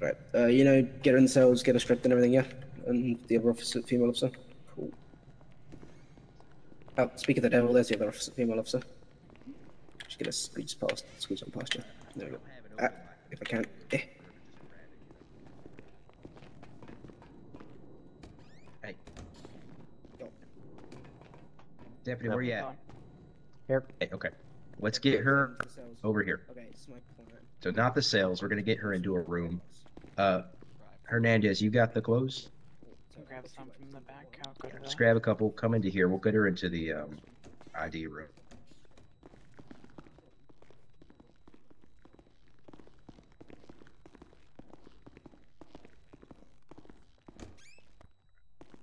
Right. You know, get her in the cells, get her stripped and everything, yeah? And the other officer, female officer? Cool. Oh, speak of the devil, there's the other officer, female officer. Just get a squeeze on past you. There we go. If I can. Hey. Deputy, where you at? Here. Hey, okay. Let's get her over here. Okay, it's my corner. So not the cells. We're going to get her into a room. Hernandez, you got the clothes? Grab some from the back. I'll go to Just grab a couple. Come into here. We'll get her into the ID room.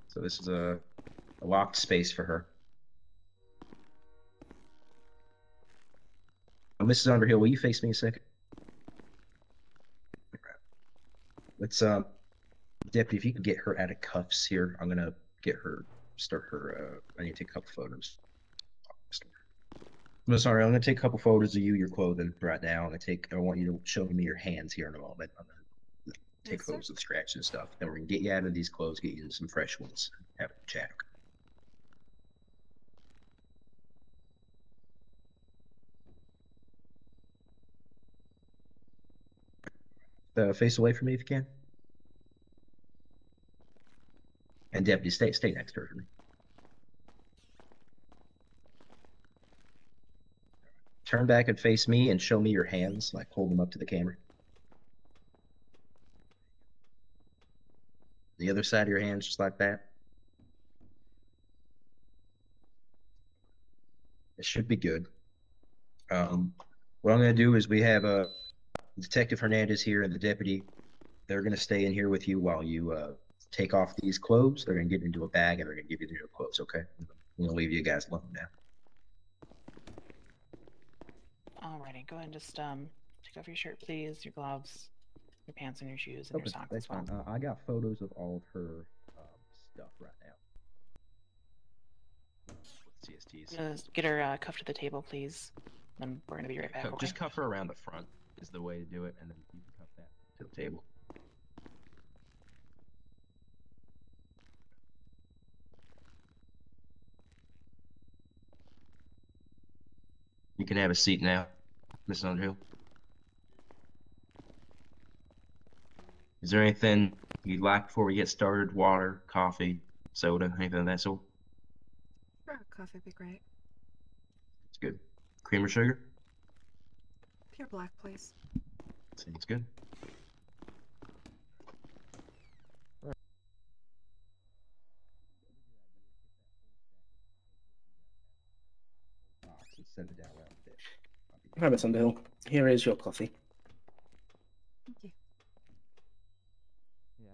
So this is a locked space for her. Mrs. Underhill, will you face me a second? Let's Deputy, if you can get her out of cuffs here, I'm gonna get her, start her. I need to take a couple photos. I'm sorry, I'm gonna take a couple photos of you, your clothing right now. I want you to show me your hands here in a moment. I'm gonna take photos of the scratches and stuff. Then we're gonna get you out of these clothes, get you into some fresh ones, have a chat. Face away from me if you can. And Deputy, stay next to her for me. Turn back and face me and show me your hands, like hold them up to the camera. The other side of your hands, just like that. It should be good. What I'm going to do is we have Detective Hernandez here and the deputy. They're going to stay in here with you while you take off these clothes. They're going to get into a bag and they're going to give you the new clothes, okay? I'm going to leave you guys alone now. Alrighty, go ahead and just take off your shirt, please, your gloves, your pants, and your shoes, and your socks as well. Fine. I got photos of all of her stuff right now. CSTs. Just get her cuffed to the table, please. Then we're gonna be right back. Okay? Just cuff her around the front is the way to do it, and then you can cuff that to the table. You can have a seat now, Miss Underhill. Is there anything you'd like before we get started? Water, coffee, soda, anything of that sort? Sure, coffee would be great. It's good. Cream or sugar? Pure black, please. Sounds good. Send it down around a bit. Hi, Miss Underhill. Here is your coffee. Thank you. Yeah.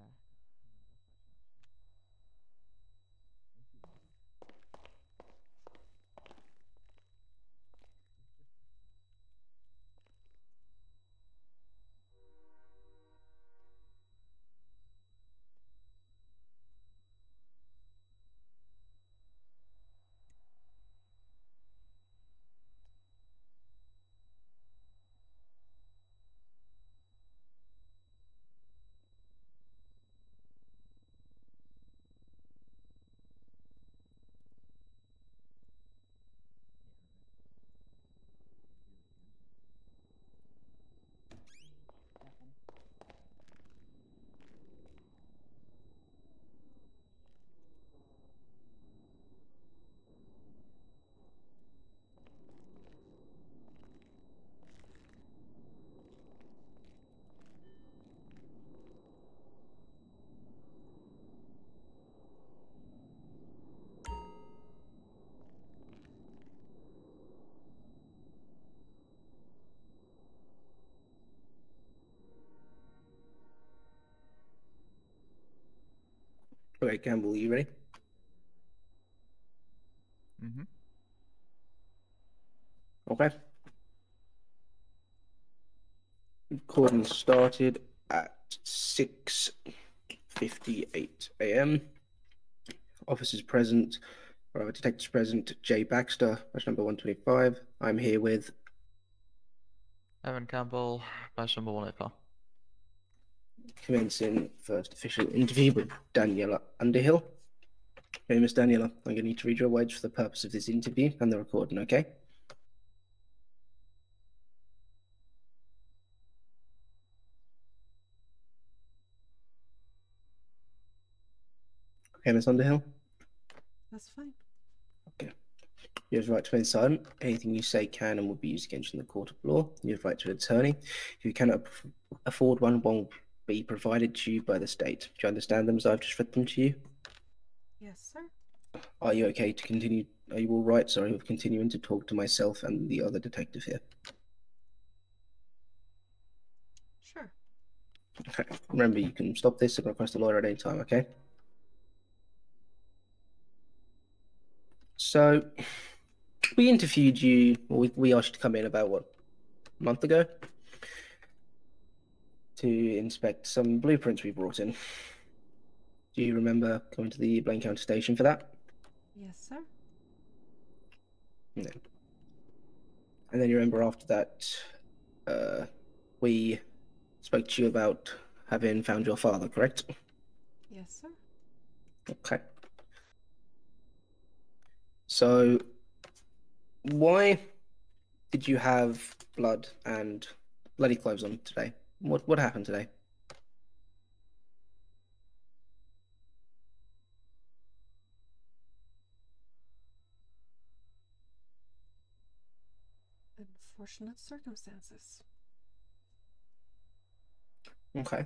Okay, Campbell, you ready? Mm-hmm. Okay. Recording started at 6:58 a.m. Officers present, or detectives present, Jay Baxter, badge number 125. I'm here with Evan Campbell, badge number 184. commencing first official interview with Daniela Underhill. Okay, Miss Daniela, I'm going to need to read your words for the purpose of this interview and the recording, okay? Okay, Miss Underhill? That's fine. Okay. You have the right to remain silent. Anything you say can and will be used against you in the court of law. You have the right to an attorney. If you cannot afford one will be provided to you by the state. Do you understand them as I've just read them to you? Yes, sir. Are you okay to continue? Are you all right, sorry, with continuing to talk to myself and the other detective here? Sure. Okay. Remember, you can stop this and request a lawyer at any time, okay? So, we interviewed you, or we asked you to come in about, what, a month ago? To inspect some blueprints we brought in. Do you remember coming to the Blaine County Station for that? Yes, sir. No. And then you remember after that, we spoke to you about having found your father, correct? Yes, sir. Okay. So, why did you have blood and bloody clothes on today? What happened today? Unfortunate circumstances. Okay.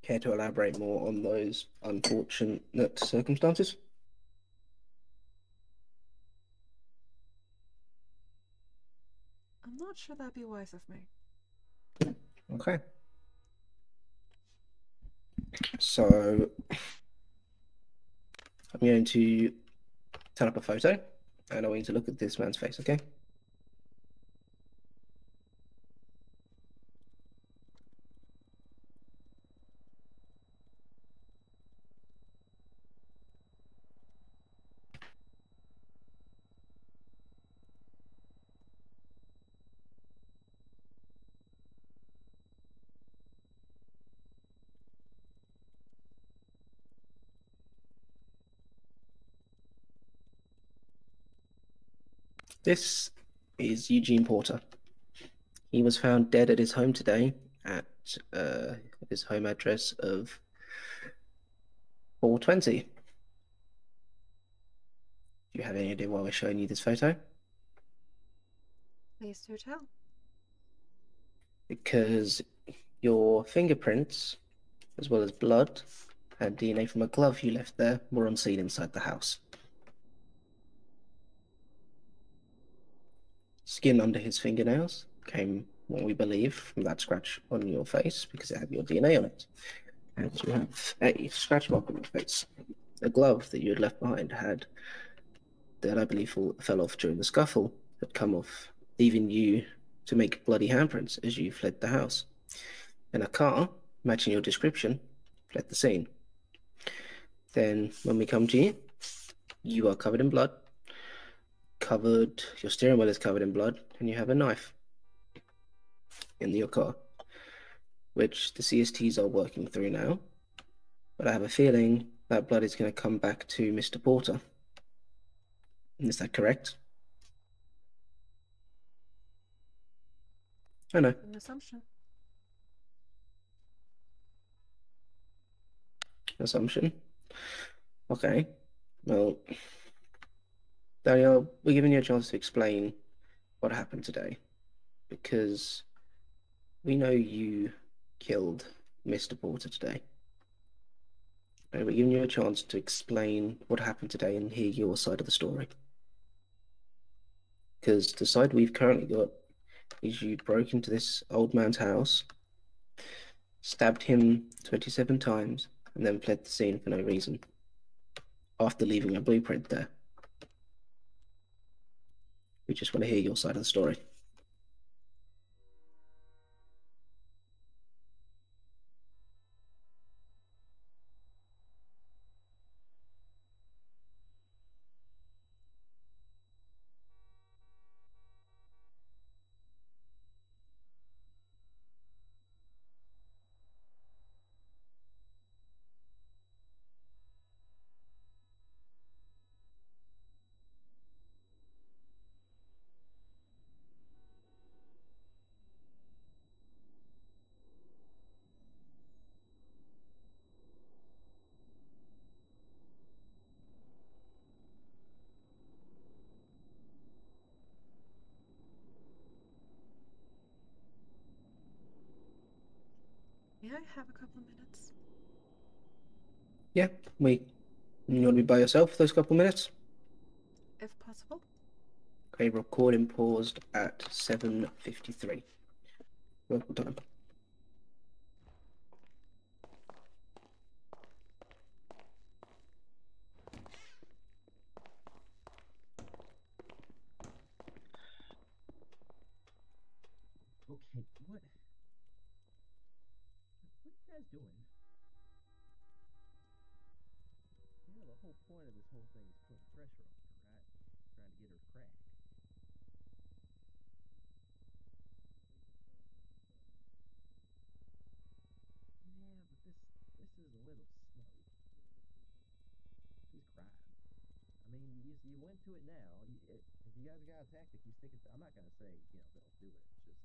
Care to elaborate more on those unfortunate circumstances? I'm not sure that'd be wise of me. Okay. So I'm going to turn up a photo and I want you to look at this man's face, okay? This is Eugene Porter. He was found dead at his home today at his home address of 420. Do you have any idea why we're showing you this photo? Please do tell. Because your fingerprints, as well as blood and DNA from a glove you left there, were on scene inside the house. Skin under his fingernails came, what we believe, from that scratch on your face because it had your DNA on it. And you have a scratch mark on your face. A glove that you had left behind had, that I believe fell off during the scuffle, had come off, leaving you to make bloody handprints as you fled the house. And a car, matching your description, fled the scene. Then, when we come to you, you are covered in blood, your steering wheel is covered in blood, and you have a knife in your car, which the CSTs are working through now. But I have a feeling that blood is going to come back to Mr. Porter. Is that correct? I know. An assumption. Assumption. Okay. Well, Daniel, we're giving you a chance to explain what happened today, because we know you killed Mr. Porter today. And we're giving you a chance to explain what happened today and hear your side of the story. Because the side we've currently got is you broke into this old man's house, stabbed him 27 times, and then fled the scene for no reason, after leaving a blueprint there. We just want to hear your side of the story. May I have a couple of minutes? Yeah, you want to be by yourself for those couple minutes? If possible. Okay, recording paused at 7:53 local time. Okay, what are you guys doing? You know, the whole point of this whole thing is putting pressure on her, right? Trying to get her to crack. Yeah, but this is a little slow. She's crying. I mean, you went to it now. If you guys got a tactic, you stick it. I'm not gonna say don't do it. It's just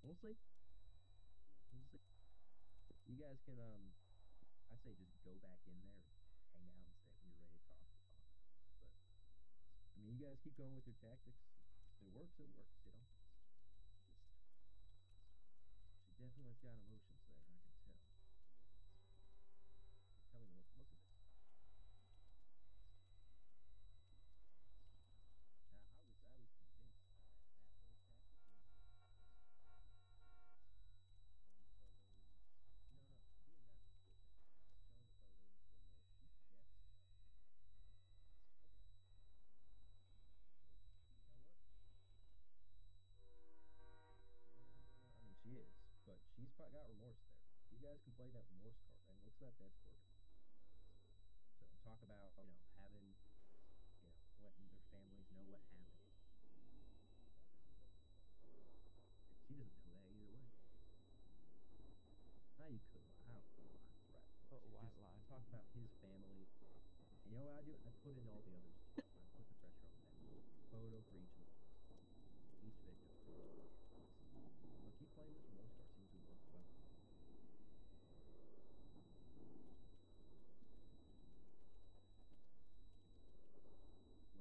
we'll see. We'll see. You guys can I say just go back in there and hang out and say when you're ready to talk, we'll talk. But I mean, you guys keep going with your tactics. If it works, it works. She definitely's got emotions there. I can tell. Tell me what's most of it. I was convinced that whole tactic was no, being nice is good. Showing the photos, remorse. She's devastated. You know what? No. I mean, she is, but she's probably got remorse there. You guys can play that remorse card, and looks like that's working. So talk about having letting their families know what happened. She doesn't know that either way. Now you could lie. I don't know why. Right. But why Just lie? talk about his family. And you know what I do? I put in all the others as well. I put the pressure on them. Photo for each of them. Each victim. But keep playing this remorse card. Seems to work well.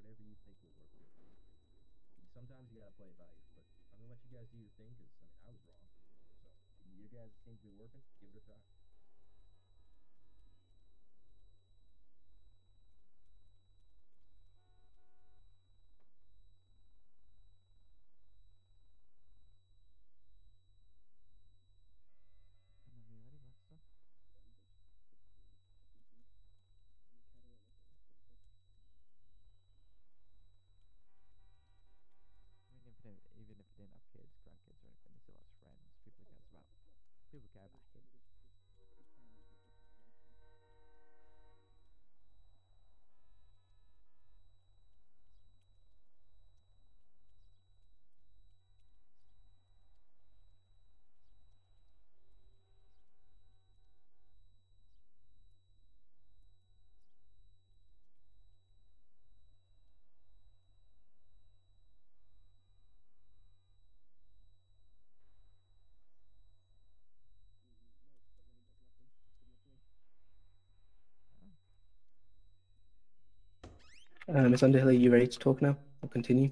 Whatever you think will work. Sometimes you gotta play it by ear, but I'm gonna let you guys do your thing because I was wrong. So you guys seem to be working. Give it a try. Whenever you're ready, Buster. I mean, even if you didn't have kids, grandkids, or anything, he still has friends, people he cares about. People care about him. Miss Underhill, are you ready to talk now? I'll continue.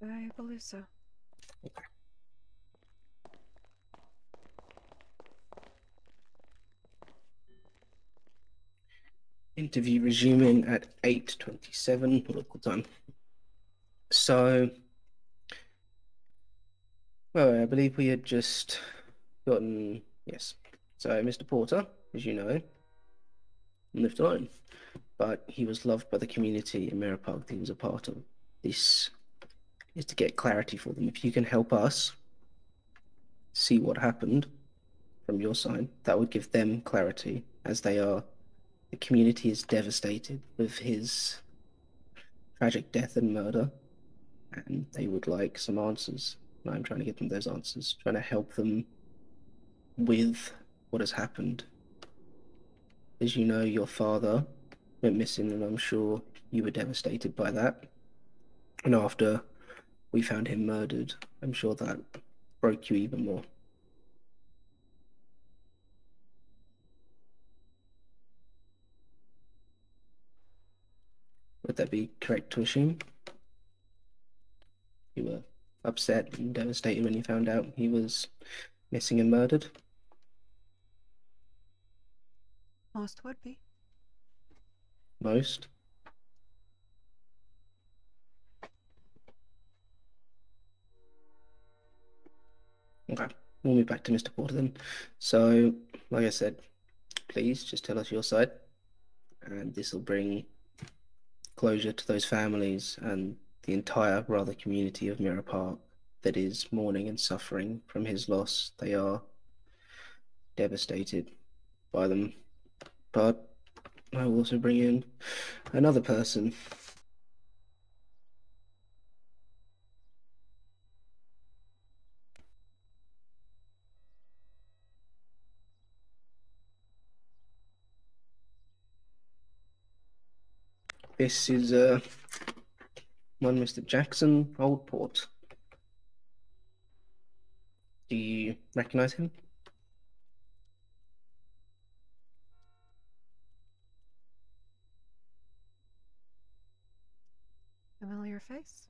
I believe so. Interview resuming at 8:27 local time. So, well, I believe we had just gotten, yes. So, Mr. Porter, as you know, lived alone, but he was loved by the community in Mirror Park that he was a part of. This is to get clarity for them. If you can help us see what happened from your side, that would give them clarity, as the community is devastated with his tragic death and murder, and they would like some answers. And I'm trying to get them those answers, trying to help them with what has happened. As you know, your father went missing, and I'm sure you were devastated by that. And after we found him murdered, I'm sure that broke you even more. Would that be correct to assume? You were upset and devastated when you found out he was missing and murdered. Most would be. Most. Okay, we'll move back to Mr. Porter then. So, like I said, please just tell us your side, and this will bring closure to those families and the entire rather community of Mirror Park that is mourning and suffering from his loss. They are devastated by them. But I will also bring in another person. This is one Mr. Jackson Oldport. Do you recognize him? Familiar face?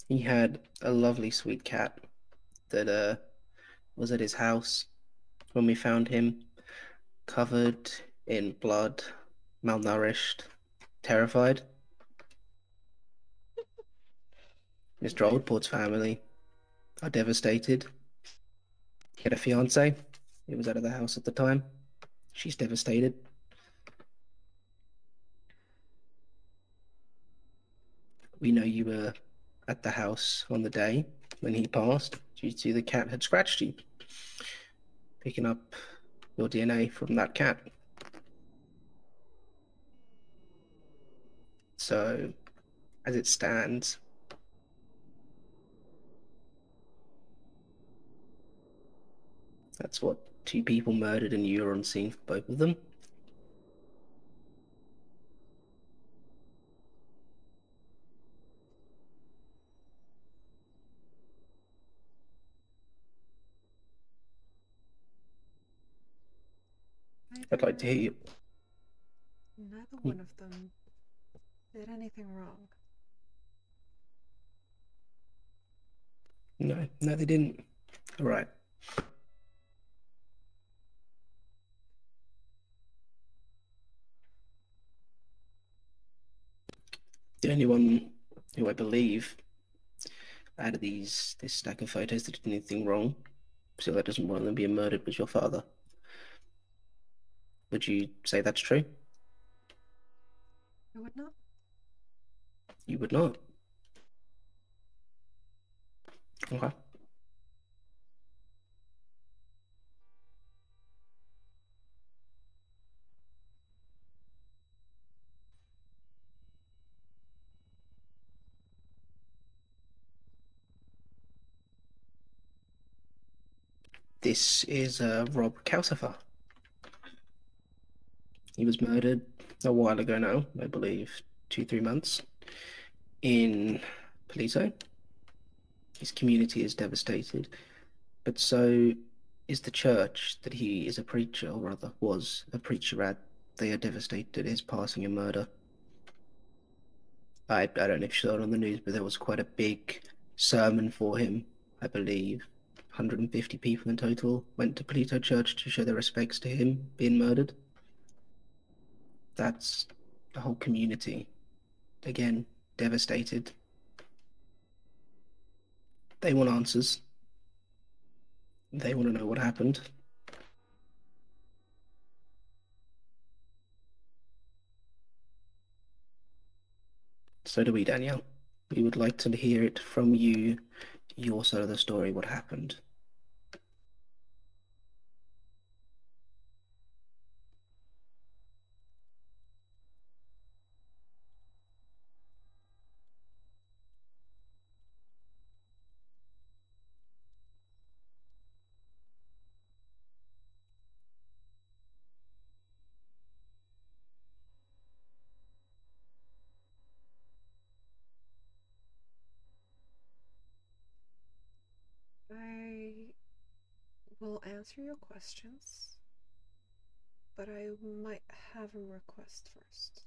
He had a lovely sweet cat that was at his house when we found him, covered in blood, malnourished, terrified. Mr. Oldport's family are devastated. He had a fiance. He was out of the house at the time. She's devastated. We know you were at the house on the day when he passed due to the cat had scratched you, picking up your DNA from that cat. So, as it stands, that's what, 2 people murdered and you were on scene for both of them? I'd like to hear you. Neither one of them did anything wrong. No, they didn't. All right. The only one who I believe out of this stack of photos that did anything wrong, so that doesn't want them being murdered, was your father. Would you say that's true? I would not. You would not. Okay. This is Rob Calcifer. He was murdered a while ago now, I believe 2-3 months, in Polito. His community is devastated, but so is the church that he is a preacher, or rather was a preacher at. They are devastated at his passing and murder. I don't know if you saw it on the news, but there was quite a big sermon for him, I believe. 150 people in total went to Polito Church to show their respects to him being murdered. That's the whole community. Again, devastated. They want answers. They want to know what happened. So do we, Danielle. We would like to hear it from you, your side of the story, what happened. I will answer your questions, but I might have a request first.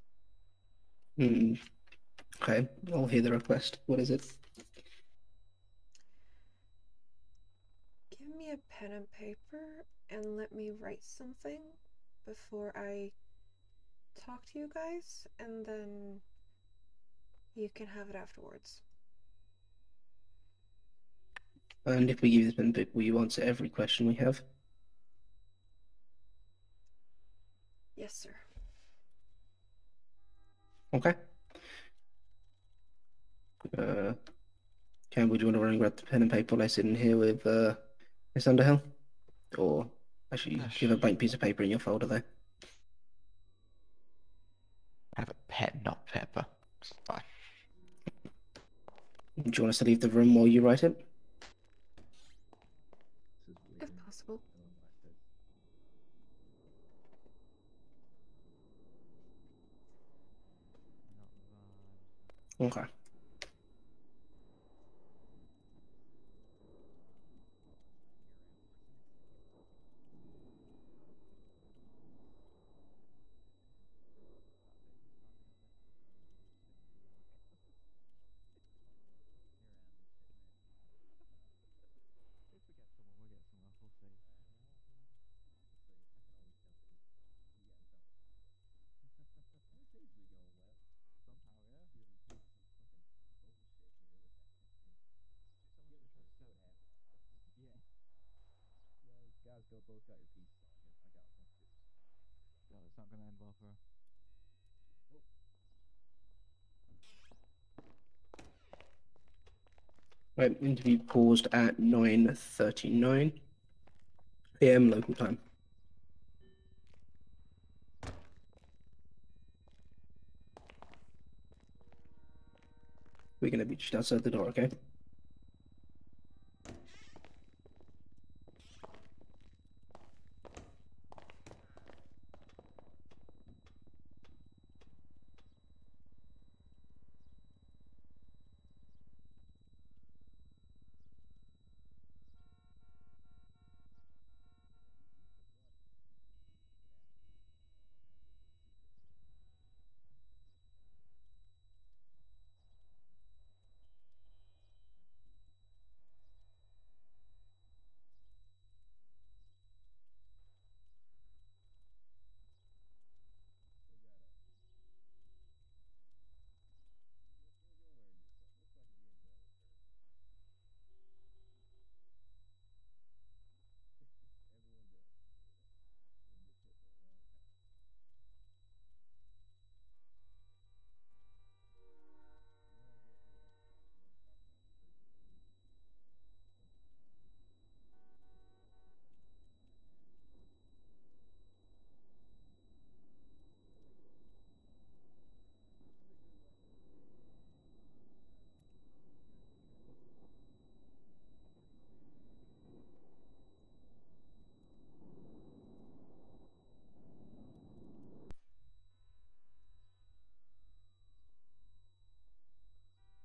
Okay, I'll hear the request. What is it? pen and paper and let me write something before I talk to you guys, and then you can have it afterwards. And if we give you the pen and paper, will you answer every question we have? Yes, sir. Okay. Campbell, do you want to run and grab the pen and paper while I sit in here with Miss Underhill? Or actually, Yeah, do you have a blank piece of paper in your folder there? I have a pen, not paper. It's fine. Do you want us to leave the room while you write it? If possible. Not Okay. If we get someone, we'll get someone. We'll see. Somehow, yeah. Someone's gonna try to sell it. Yeah. Guys, both got your pieces on. I got one too. God, it's not gonna end well for her. Right, interview paused at 9:39 p.m. local time. We're going to be just outside the door, okay?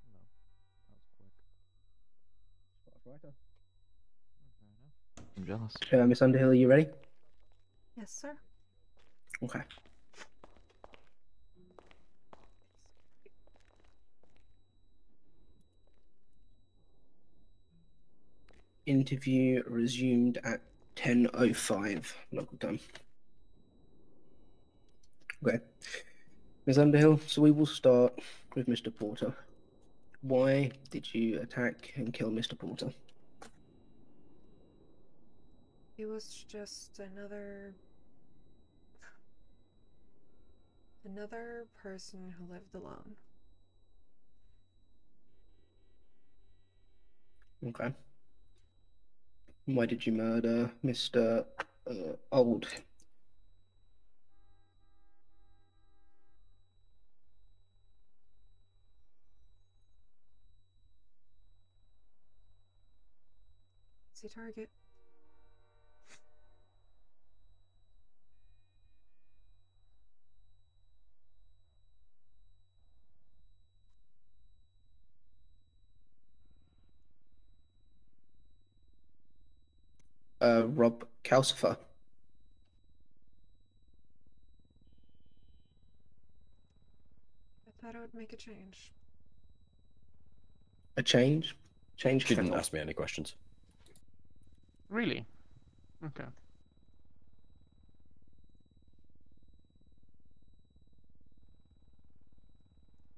Hello. That was quick. Writer. Fair enough. I'm jealous. Miss Underhill, are you ready? Yes, sir. Okay. Interview resumed at 10:05 local time. Okay. Ms. Underhill, so we will start with Mr. Porter. Why did you attack and kill Mr. Porter? He was just another person who lived alone. Okay. Why did you murder Mr. Old? Easy target. Rob Calcifer. I thought I would make a change. A change? Change She didn't channel. ask me any questions. Really? Okay.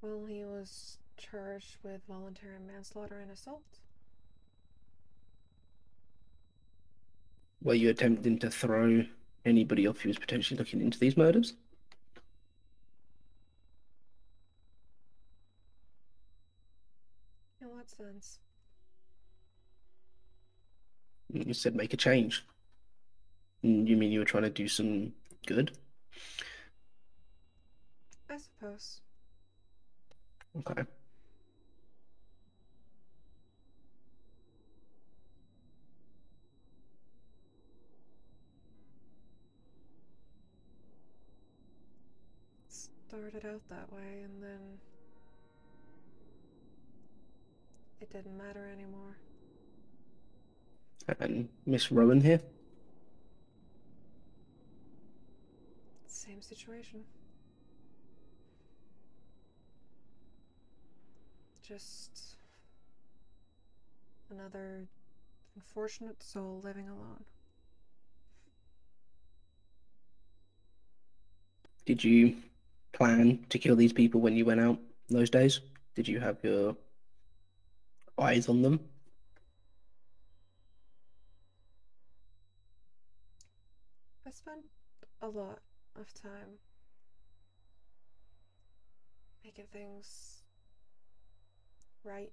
Well, he was charged with voluntary manslaughter and assault. Were you attempting to throw anybody off who was potentially looking into these murders? In what sense? You said make a change. You mean you were trying to do some good? I suppose. Okay. Started out that way, and then it didn't matter anymore. And Miss Rowan here? Same situation. Just another unfortunate soul living alone. Did you plan to kill these people when you went out those days? Did you have your eyes on them? I spent a lot of time making things right.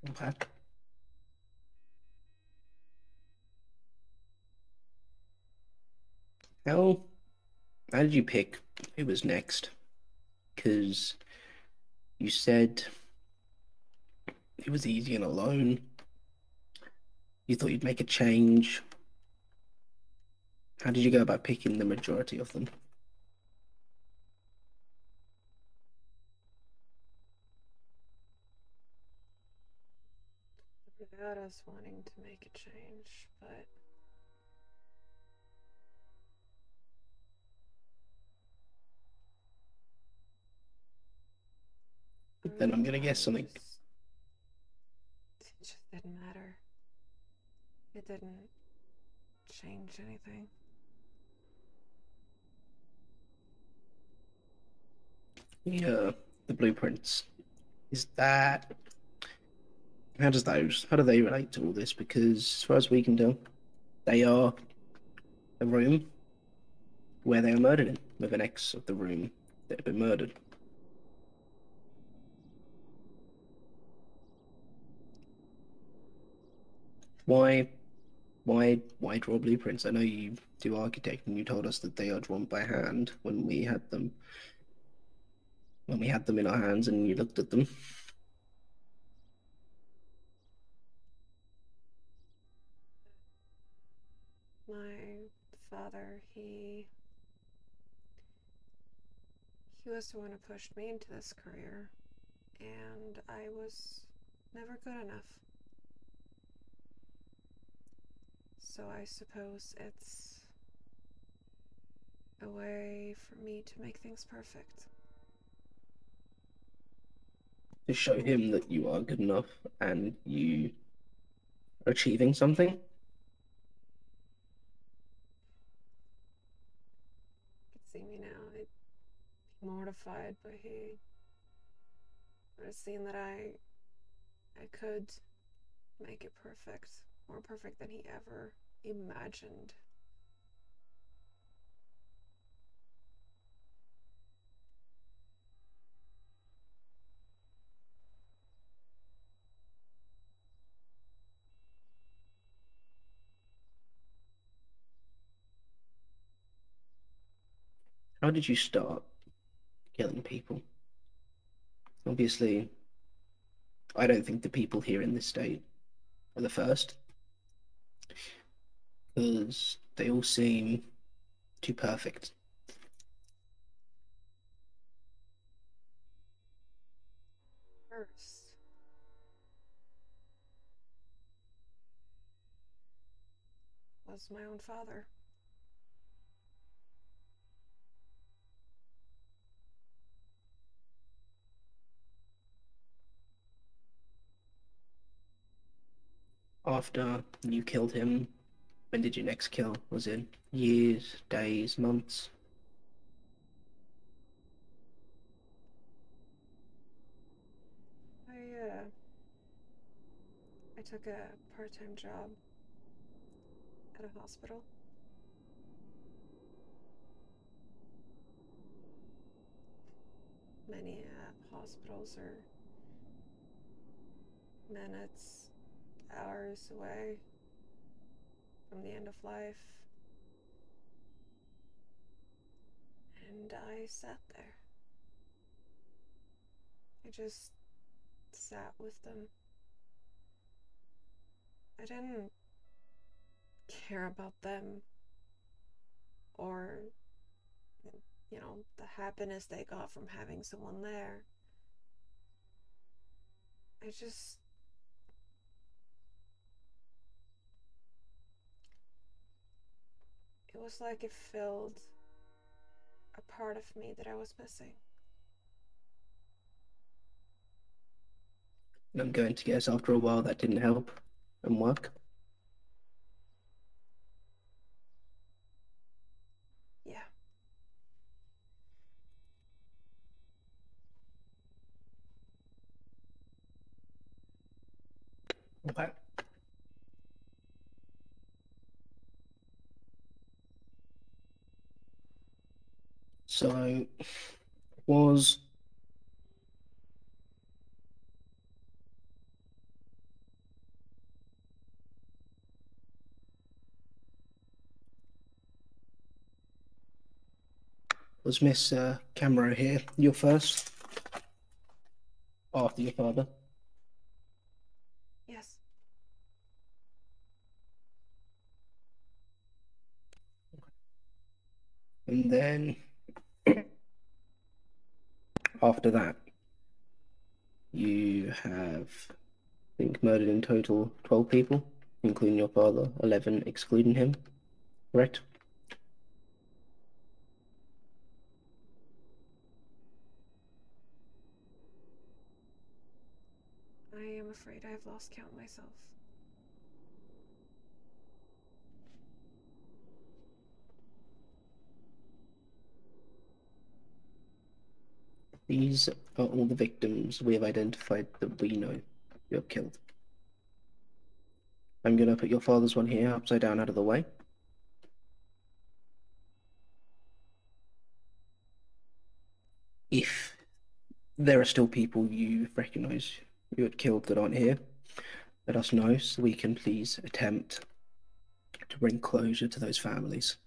Okay. How how did you pick who was next? Because you said it was easy and alone. You thought you'd make a change. How did you go about picking the majority of them? Without us wanting to make a change, but Then I'm gonna guess something. It just didn't matter. It didn't change anything. Yeah, the blueprints. Is that how do they relate to all this? Because as far as we can tell, they are a room where they are murdered in, with an X of the room that had been murdered. Why why draw blueprints? I know you do architect and you told us that they are drawn by hand when we had them in our hands and you looked at them. My father, he was the one who pushed me into this career, and I was never good enough. So I suppose it's a way for me to make things perfect. To show him that you are good enough and you are achieving something. He could see me now. I'd be mortified, but he would have seen that I could make it perfect, more perfect than he ever imagined. How did you start killing people? Obviously, I don't think the people here in this state are the first, because they all seem too perfect. First was my own father. After you killed him, when did your next kill? Was it years, days, months? I took a part-time job at a hospital. Many hospitals are minutes, hours away from the end of life. And I sat there. I just sat with them. I didn't care about them or, you know, the happiness they got from having someone there. I just... It was like it filled a part of me that I was missing. And I'm going to guess after a while that didn't help and work. Yeah. Okay. So, was Miss Camero here your first after your father? Yes. And then after that, you have, I think, murdered in total 12 people, including your father, 11 excluding him, correct? I am afraid I've lost count myself. These are all the victims we have identified that we know you have killed. I'm going to put your father's one here upside down out of the way. If there are still people you recognise you had killed that aren't here, let us know so we can please attempt to bring closure to those families.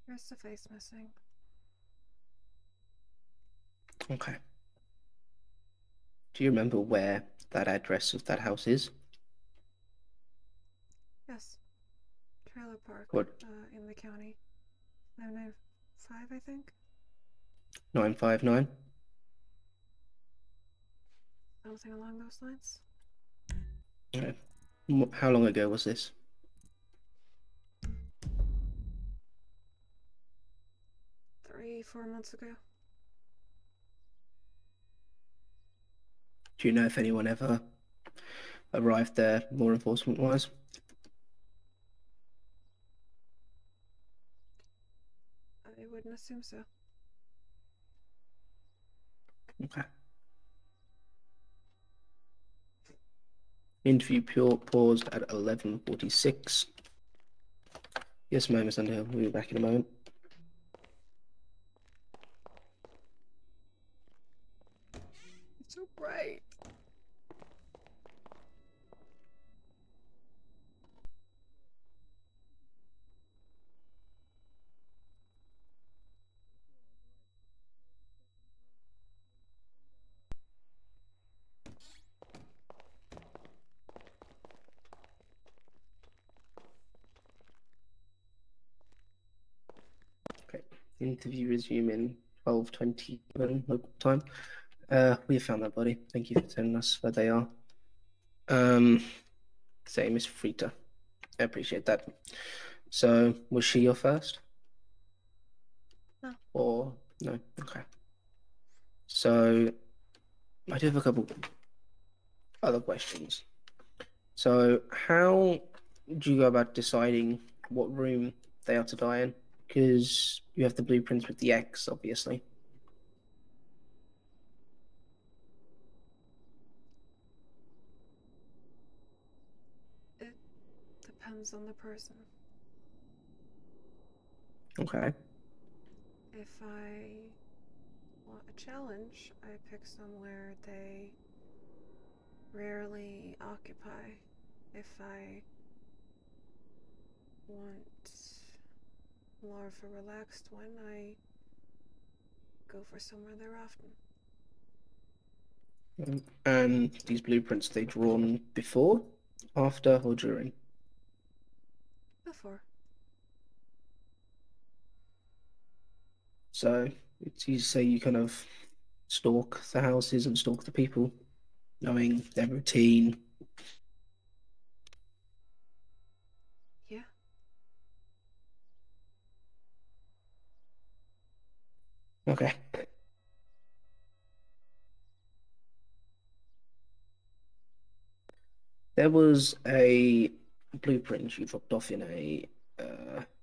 Where's the face missing? Okay. Do you remember where that address of that house is? Yes. Trailer park. What? In the county. 995, I think. 959? Something along those lines. Okay. How long ago was this? 3-4 months ago. Do you know if anyone ever arrived there, law enforcement wise? I wouldn't assume so. Okay. Interview paused at 11:46. Yes, ma'am, Miss Underhill. We'll be back in a moment. It's so bright. Interview resuming 12:27 local time. We have found that body. Thank you for telling us where they are. Same as Frita. I appreciate that. So, was she your first? No. Or no? Okay. So, I do have a couple other questions. So, how do you go about deciding what room they are to die in? Because you have the blueprints with the X, obviously. It depends on the person. Okay. If I want a challenge, I pick somewhere they rarely occupy. If I want more of a relaxed one, I go for somewhere they're often. And these blueprints, they drawn before, after, or during? Before. So, you say you kind of stalk the houses and stalk the people, knowing their routine. Yeah. Okay. There was a blueprint you dropped off in a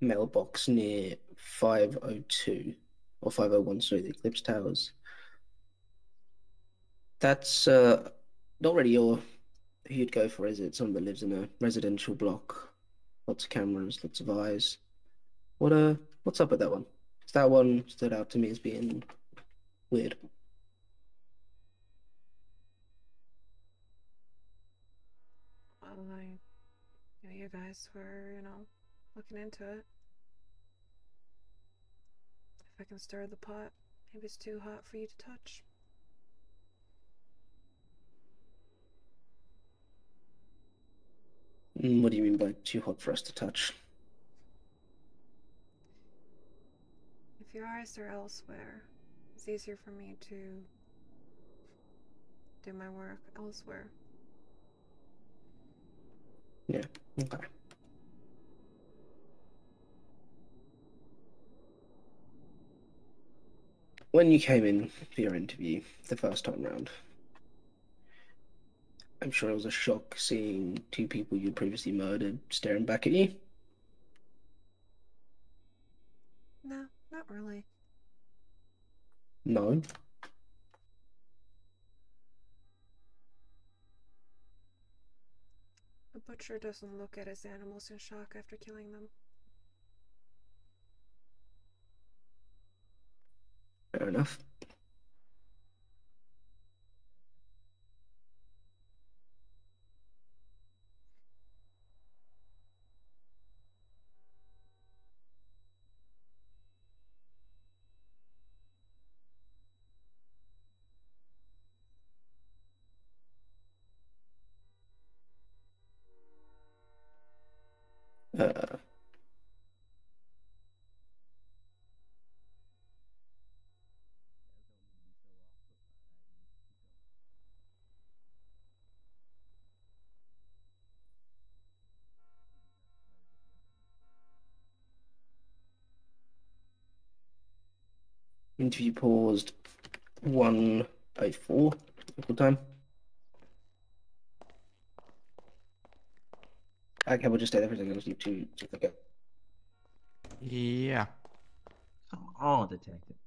mailbox near 502 or 501, sorry, the Eclipse Towers. That's not really who you'd go for, is it? Someone that lives in a residential block, lots of cameras, lots of eyes. What's up with that one? 'Cause that one stood out to me as being weird. Well, you guys were, looking into it. If I can stir the pot, maybe it's too hot for you to touch. What do you mean by too hot for us to touch? If your eyes are elsewhere, it's easier for me to do my work elsewhere. Yeah, okay. When you came in for your interview the first time round, I'm sure it was a shock seeing two people you'd previously murdered staring back at you. No, not really. No. A butcher doesn't look at his animals in shock after killing them. Fair enough. Uh, Interview paused 1:04 local time. Okay, we'll just stay there for a second. I just need to look at. Yeah. Come on, detective.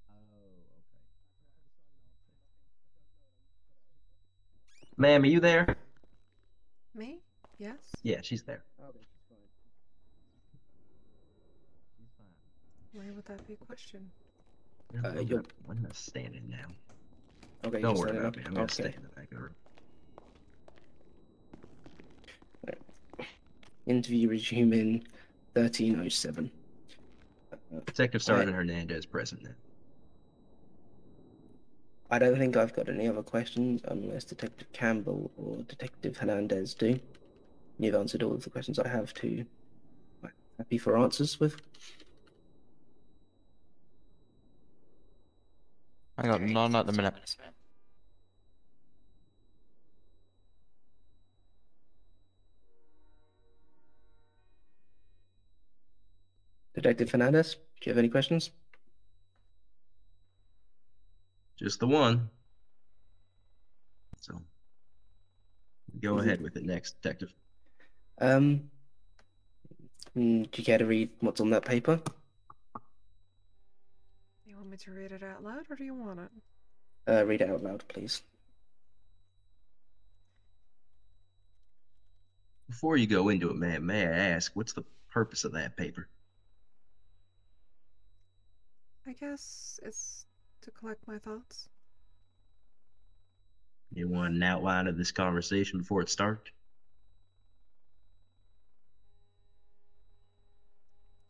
Oh, okay. Ma'am, are you there? Me? Yes? Yeah, she's there. Okay, she's fine. She's fine. Why would that be a question? I'm gonna stand in now. Okay, Don't you're worry standing about up. me. I'm gonna Okay. stay in the back of the room. Interview resuming 13:07. Detective Sergeant Hernandez present now. I don't think I've got any other questions unless Detective Campbell or Detective Hernandez do. You've answered all of the questions I have to. Happy for answers with? I got none at the minute. Detective Fernandez, do you have any questions? Just the one. So go ahead with it next, Detective. Do you care to read what's on that paper? You want me to read it out loud, or do you want it? Read it out loud, please. Before you go into it, man, may I ask, what's the purpose of that paper? I guess it's to collect my thoughts. You want an outline of this conversation before it starts?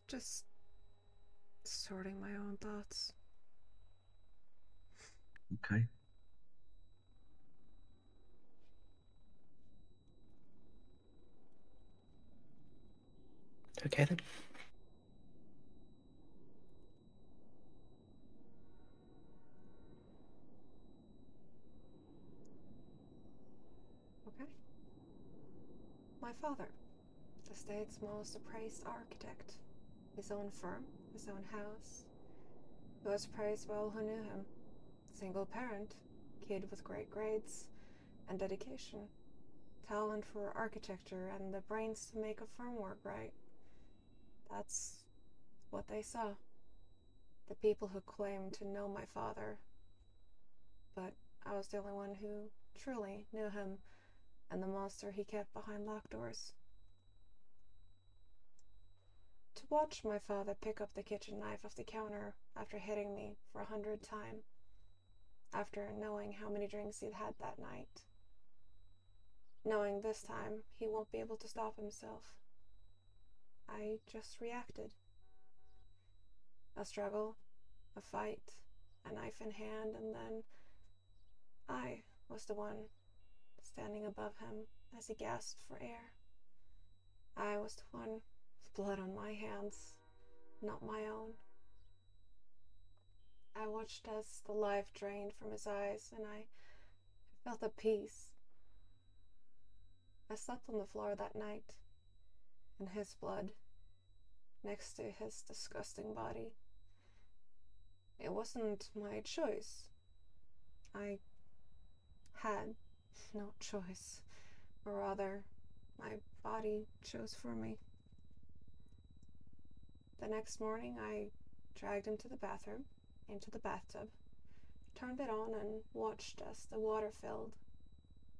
Just sorting my own thoughts. Okay. Okay then. Okay. My father, the state's most appraised architect. His own firm, his own house. He was praised by all who knew him. Single parent, kid with great grades and dedication. Talent for architecture and the brains to make a firm work right. That's what they saw. The people who claimed to know my father. But I was the only one who truly knew him and the monster he kept behind locked doors. To watch my father pick up the kitchen knife off the counter after hitting me for 100 times, after knowing how many drinks he'd had that night, knowing this time he won't be able to stop himself, I just reacted. A struggle, a fight, a knife in hand, and then I was the one standing above him as he gasped for air. I was the one with blood on my hands, not my own. I watched as the life drained from his eyes, and I felt a peace. I slept on the floor that night, in his blood, next to his disgusting body. It wasn't my choice. I had no choice, or rather, my body chose for me. The next morning, I dragged him to the bathroom, into the bathtub, turned it on, and watched as the water filled,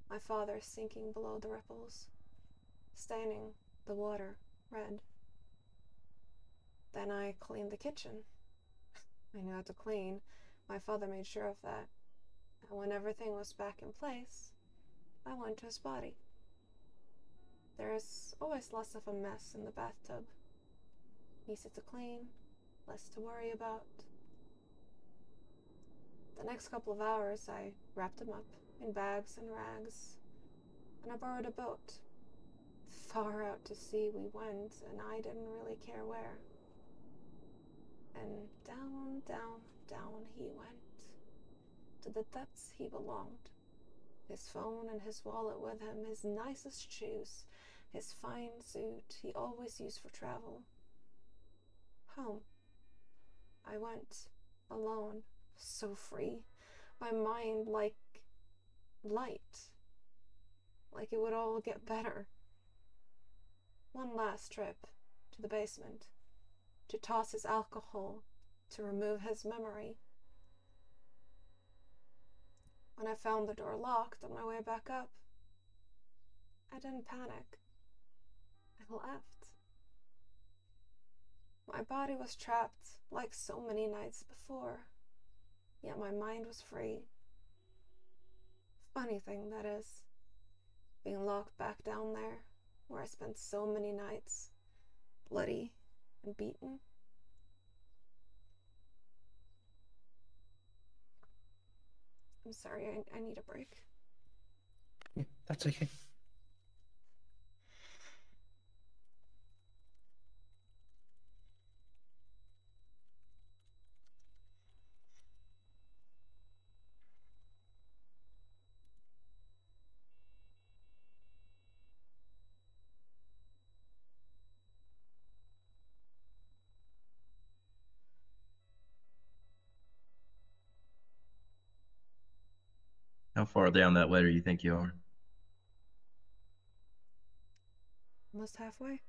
my father sinking below the ripples, staining the water red. Then I cleaned the kitchen. I knew how to clean. My father made sure of that. And when everything was back in place, I went to his body. There is always less of a mess in the bathtub. Easy to clean, less to worry about. The next couple of hours, I wrapped him up in bags and rags, and I borrowed a boat. Far out to sea we went, and I didn't really care where. And down, down, down he went, to the depths he belonged. His phone and his wallet with him, his nicest shoes, his fine suit he always used for travel. Home. I went, alone, so free, my mind like light, like it would all get better. One last trip to the basement, to toss his alcohol, to remove his memory. When I found the door locked on my way back up, I didn't panic. I left. My body was trapped like so many nights before, yet my mind was free. Funny thing that is, being locked back down there, where I spent so many nights, bloody and beaten. I'm sorry, I need a break. Yeah, that's okay. How far down that ladder you think you are? Almost halfway.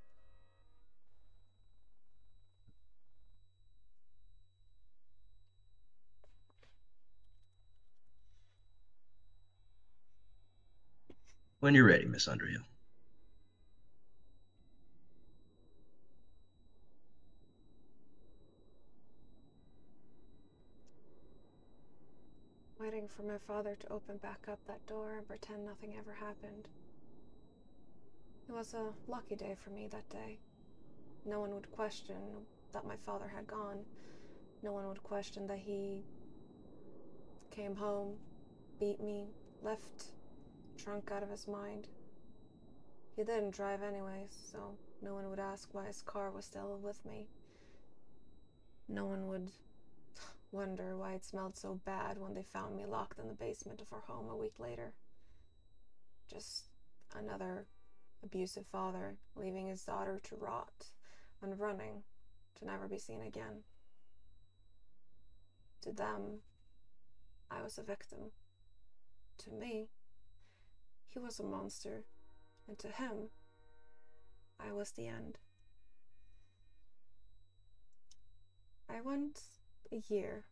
When you're ready, Miss Underhill. Waiting for my father to open back up that door and pretend nothing ever happened. It was a lucky day for me that day. No one would question that my father had gone. No one would question that he came home, beat me, left drunk out of his mind. He didn't drive anyways, so no one would ask why his car was still with me. No one would wonder why it smelled so bad when they found me locked in the basement of our home a week later. Just another abusive father leaving his daughter to rot and running to never be seen again. To them, I was a victim. To me, he was a monster, and to him, I was the end. I went a year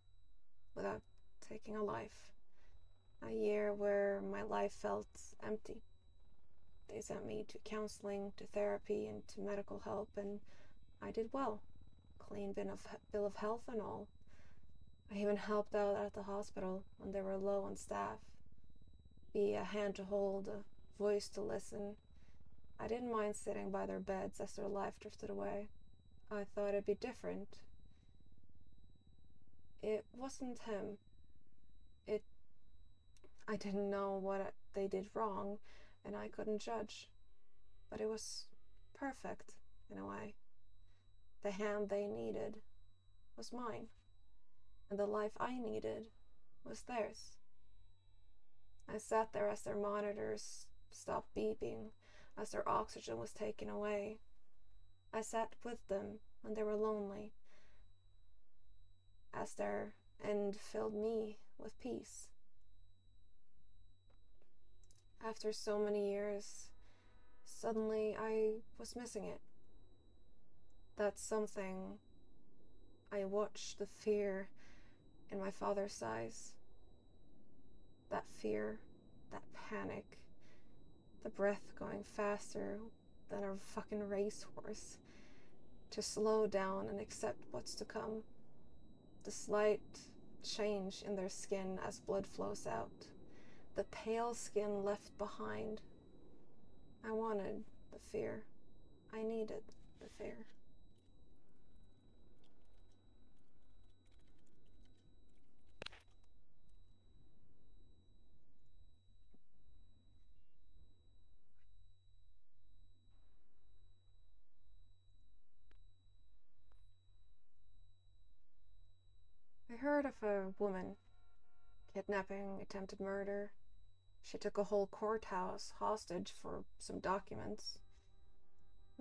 without taking a life. A year where my life felt empty. They sent me to counseling, to therapy, and to medical help, and I did well. Clean bill of health and all. I even helped out at the hospital when they were low on staff. Be a hand to hold, a voice to listen. I didn't mind sitting by their beds as their life drifted away. I thought it'd be different. It wasn't him. I didn't know what they did wrong, and I couldn't judge. But it was perfect, in a way. The hand they needed was mine, and the life I needed was theirs. I sat there as their monitors stopped beeping, as their oxygen was taken away. I sat with them when they were lonely, as their end filled me with peace. After so many years, suddenly I was missing it. That's something. I watched the fear in my father's eyes. That fear, that panic, the breath going faster than a fucking racehorse. To slow down and accept what's to come. The slight change in their skin as blood flows out. The pale skin left behind. I wanted the fear. I needed the fear. I heard of a woman. Kidnapping, attempted murder. She took a whole courthouse hostage for some documents.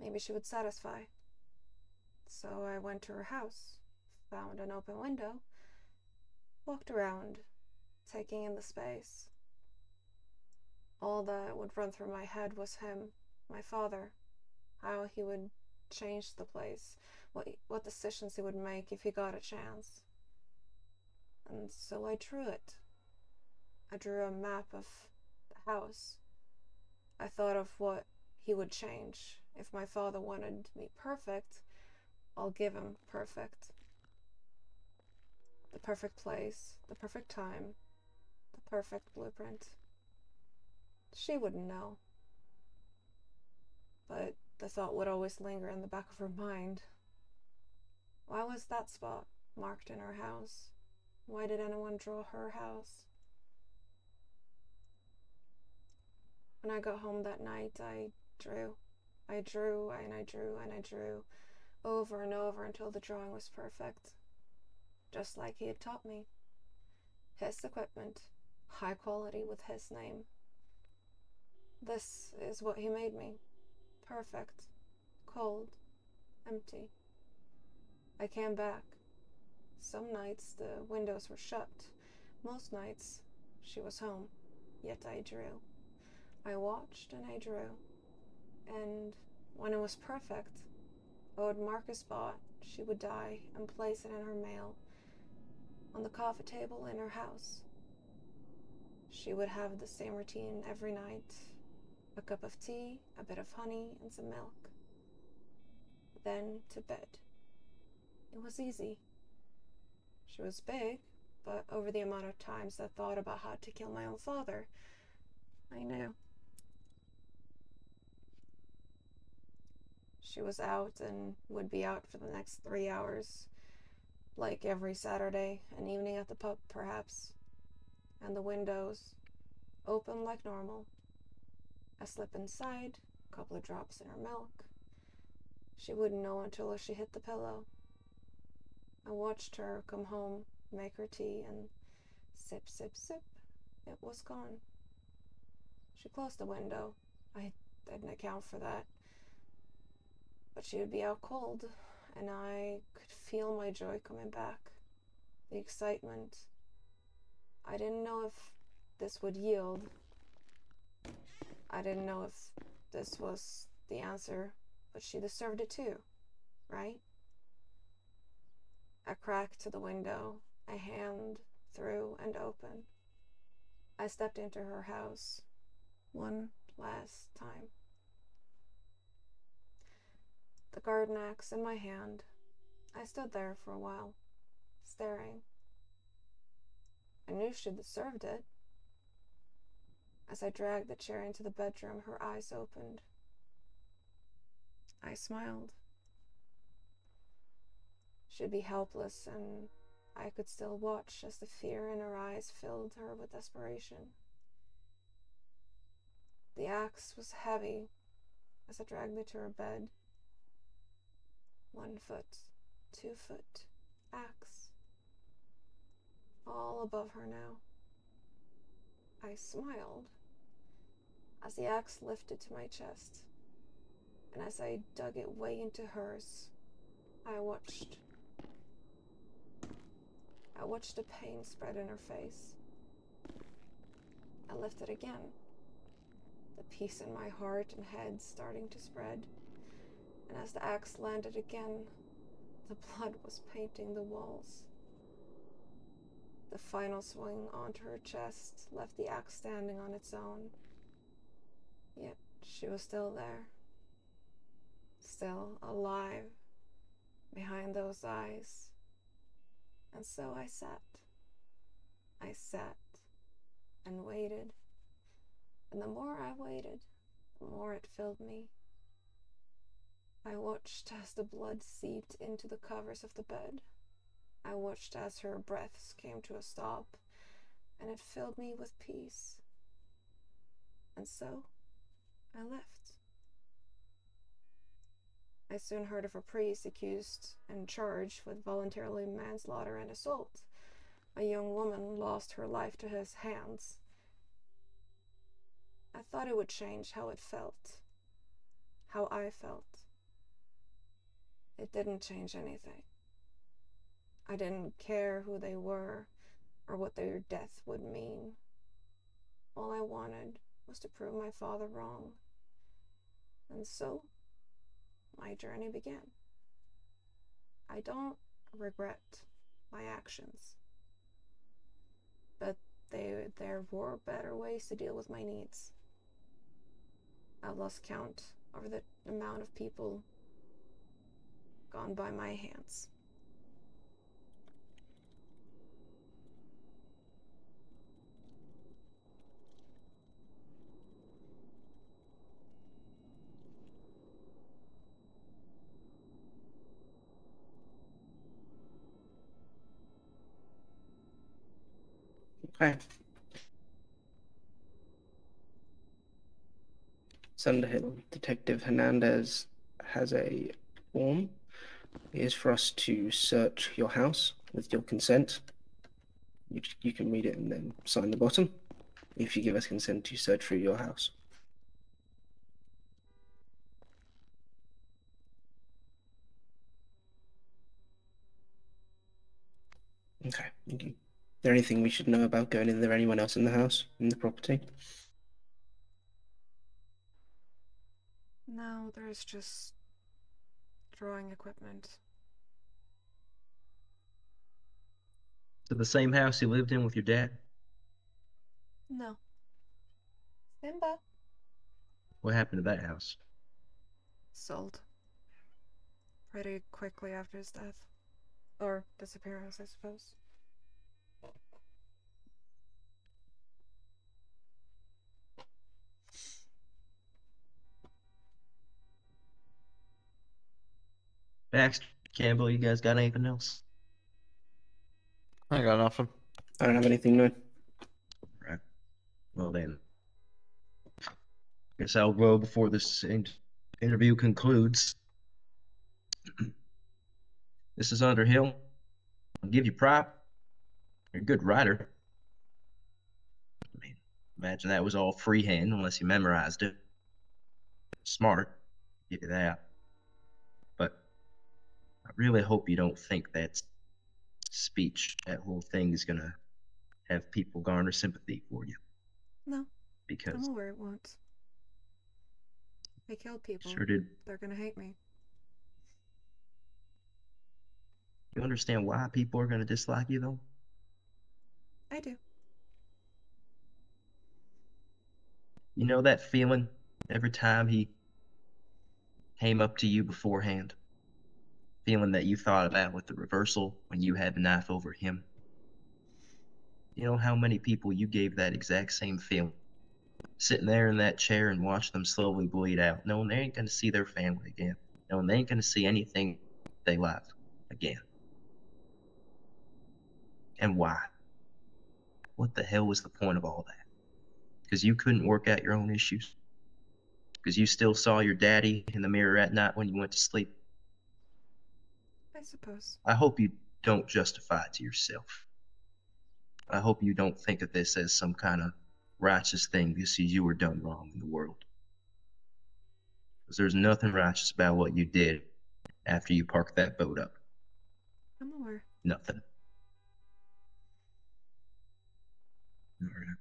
Maybe she would satisfy. So I went to her house, found an open window, walked around, taking in the space. All that would run through my head was him, my father, how he would change the place, what decisions he would make if he got a chance. And so I drew it. I drew a map of the house. I thought of what he would change. If my father wanted me perfect, I'll give him perfect. The perfect place, the perfect time, the perfect blueprint. She wouldn't know. But the thought would always linger in the back of her mind. Why was that spot marked in her house? Why did anyone draw her house? When I got home that night, I drew. I drew and I drew and I drew over and over until the drawing was perfect. Just like he had taught me. His equipment, high quality with his name. This is what he made me. Perfect. Cold. Empty. I came back. Some nights the windows were shut. Most nights she was home. yet I drew. I watched and I drew. And when it was perfect, I would mark a spot she would die and place it in her mail on the coffee table in her house. She would have the same routine every night: a cup of tea, a bit of honey, and some milk. Then to bed. It was easy. She was big, but over the amount of times I thought about how to kill my own father, I knew. She was out and would be out for the next 3 hours, like every Saturday, an evening at the pub, perhaps. And the windows open like normal. I slip inside, a couple of drops in her milk. She wouldn't know until she hit the pillow. I watched her come home, make her tea, and sip, sip, sip. It was gone. She closed the window. I didn't account for that. But she would be out cold, and I could feel my joy coming back. The excitement. I didn't know if this would yield. I didn't know if this was the answer, but she deserved it too, right? A crack to the window, a hand through and open. I stepped into her house one last time. The garden axe in my hand. I stood there for a while, staring. I knew she deserved it. As I dragged the chair into the bedroom, her eyes opened. I smiled. She'd be helpless, and I could still watch as the fear in her eyes filled her with desperation. The axe was heavy as I dragged it to her bed. 1 foot, 2 foot, axe. All above her now. I smiled as the axe lifted to my chest, and as I dug it way into hers, I watched the pain spread in her face. I lifted again, the peace in my heart and head starting to spread, and as the axe landed again, the blood was painting the walls. The final swing onto her chest left the axe standing on its own, yet she was still there, still alive behind those eyes. And so I sat and waited, and the more I waited, the more it filled me. I watched as the blood seeped into the covers of the bed. I watched as her breaths came to a stop, and it filled me with peace. And so I left. I soon heard of a priest accused and charged with voluntarily manslaughter and assault. A young woman lost her life to his hands. I thought it would change how it felt, how I felt. It didn't change anything. I didn't care who they were or what their death would mean. All I wanted was to prove my father wrong. And so, my journey began. I don't regret my actions, but there were better ways to deal with my needs. I've lost count over the amount of people gone by my hands. Okay. Underhill, Detective Hernandez has a form. It is for us to search your house with your consent. You can read it and then sign the bottom if you give us consent to search through your house. Okay, thank you. there anything we should know about going in there? Anyone else in the house, in the property? No, there's just drawing equipment. To the same house you lived in with your dad? No. Simba. What happened to that house? Sold. Pretty quickly after his death. Or disappearance, I suppose. Baxter, Campbell, you guys got anything else? I ain't got nothing. I don't have anything, no. Right. Well then, guess I'll go before this interview concludes. This is Underhill. I'll give you prop. You're a good writer. I mean, imagine that was all freehand unless you memorized it. Smart, give you that. But I really hope you don't think that speech, that whole thing is gonna have people garner sympathy for you. No, Because I'm aware it won't. I killed people. sure did. They're gonna hate me. You understand why people are gonna dislike you though? I do. You know that feeling every time he came up to you beforehand? Feeling that you thought about with the reversal when you had the knife over him? You know how many people you gave that exact same feeling? Sitting there in that chair and watch them slowly bleed out, knowing they ain't gonna see their family again, knowing they ain't gonna see anything they love again. And why? What the hell was the point of all that? Because you couldn't work out your own issues? Because you still saw your daddy in the mirror at night when you went to sleep? I suppose. I hope you don't justify it to yourself. I hope you don't think of this as some kind of righteous thing because you were done wrong in the world. Because there's nothing righteous about what you did after you parked that boat up. I'm aware. Nothing. All right.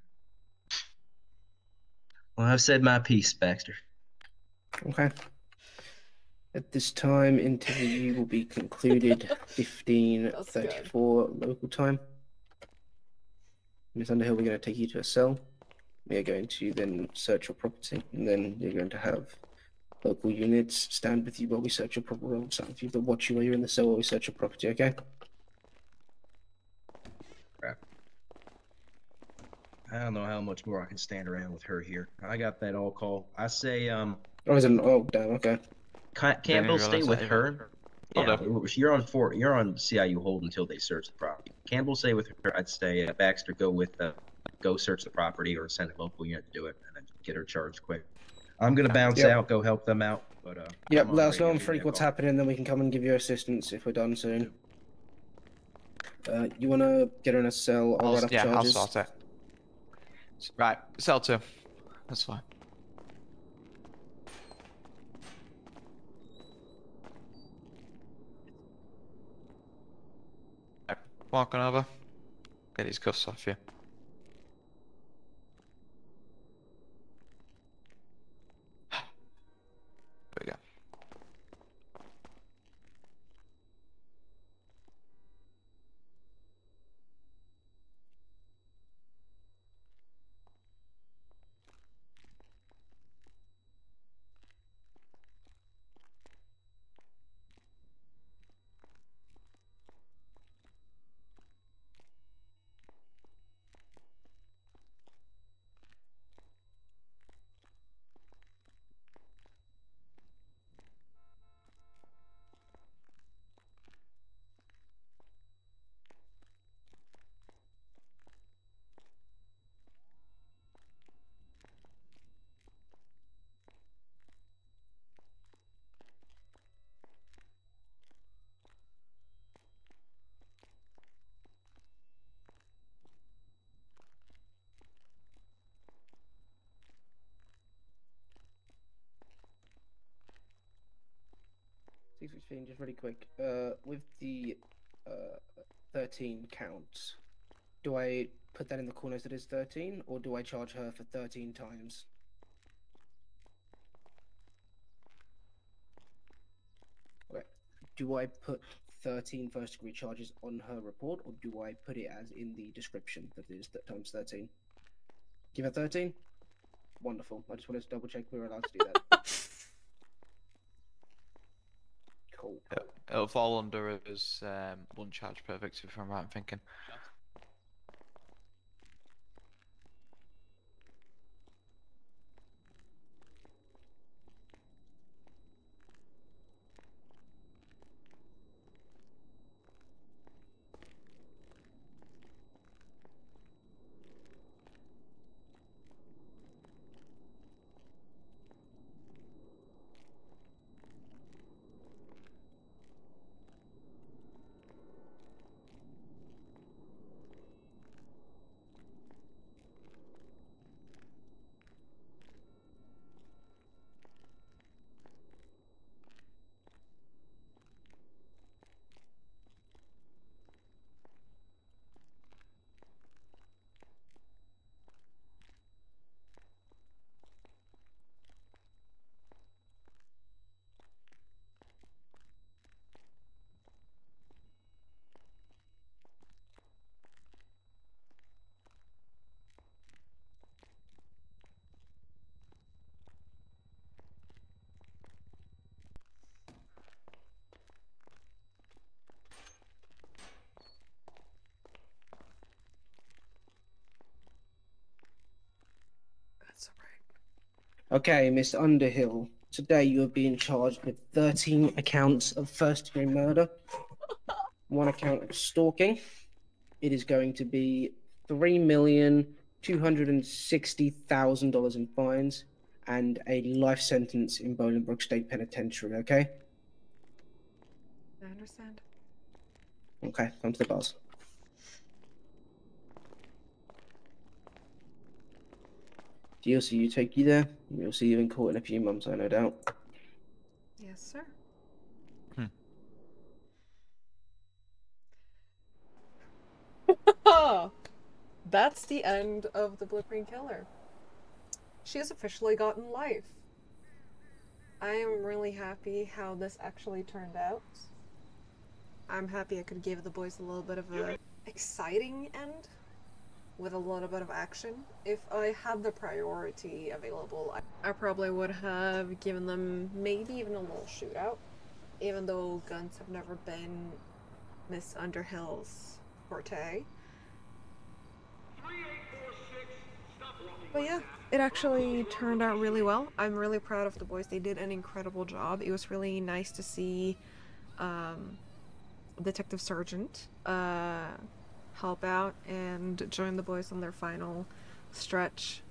Well, I've said my piece, Baxter. Okay. At this time, interview will be concluded 15:34 local time. Miss Underhill, we're going to take you to a cell. We are going to then search your property, and then you're going to have local units stand with you while we search your property. Stand with you to watch you while you're in the cell while we search your property, okay? Crap. I don't know how much more I can stand around with her here. I got that all call. I say, Oh, is it? Oh, damn, okay. Campbell, stay with that her. I'll Yeah, do. you're on CIU hold until they search the property. Campbell, stay with her. I'd say Baxter, go search the property or send a local unit to do it and then get her charged quick. I'm gonna bounce Yep. out, go help them out. But Yep, I'm on let us know radio. on Give me Freak a what's call. happening, then we can come and give you assistance if we're done soon. You want to get her in a cell or write up charges? I'll sort it. Right, cell 2. That's fine. Right, walking over. Get these cuffs off you. There we go. Just really quick. With the 13 counts, Do I put that in the corner as it is 13, or do I charge her for 13 times? Okay. Do I put 13 first-degree charges on her report, or do I put it as in the description that it is times 13? Give her 13? Wonderful. I just wanted to double check we were allowed to do that. Cool. It'll fall under as one charge per victim, if I'm right in thinking. That's alright. Okay, Miss Underhill. Today you are being charged with 13 accounts of first-degree murder, 1 account of stalking. It is going to be $3,260,000 in fines and a life sentence in Bolingbroke State Penitentiary. Okay. I understand. Okay. Come to the bars. DLC, take you there. We'll see you in court in a few months, I no doubt. Yes, sir. That's the end of the BluePrint killer. She has officially gotten life. I am really happy how this actually turned out. I'm happy I could give the boys a little bit of a exciting end with a little bit of action. If I had the priority available, I probably would have given them maybe even a little shootout, even though guns have never been Miss Underhill's forte. But yeah, it actually turned out really well. I'm really proud of the boys. They did an incredible job. It was really nice to see Detective Sergeant help out and join the boys on their final stretch.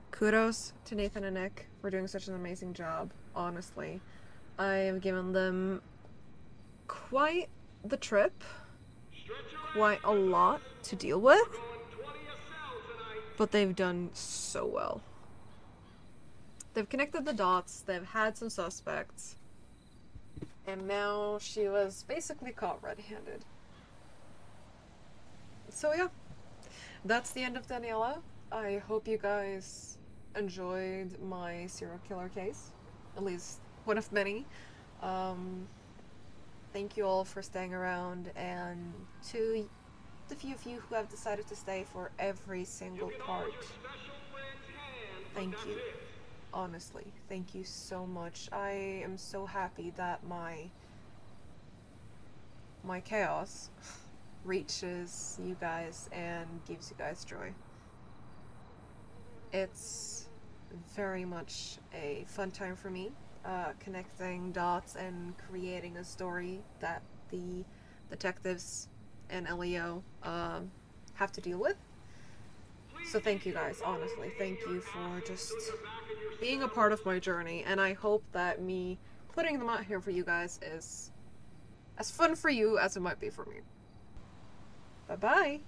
Kudos to Nathan and Nick for doing such an amazing job, honestly. I have given them quite the trip, quite a lot to deal with, but they've done so well. They've connected the dots, they've had some suspects, and now she was basically caught red-handed. So yeah, that's the end of Daniela. I hope you guys enjoyed my serial killer case, at least one of many. Thank you all for staying around, and to the few of you who have decided to stay for every single part, thank you. Honestly, thank you so much. I am so happy that my chaos reaches you guys and gives you guys joy. It's very much a fun time for me, connecting dots and creating a story that the detectives and LEO have to deal with. So thank you guys, honestly. Thank you for just being a part of my journey, and I hope that me putting them out here for you guys is as fun for you as it might be for me. Bye-bye!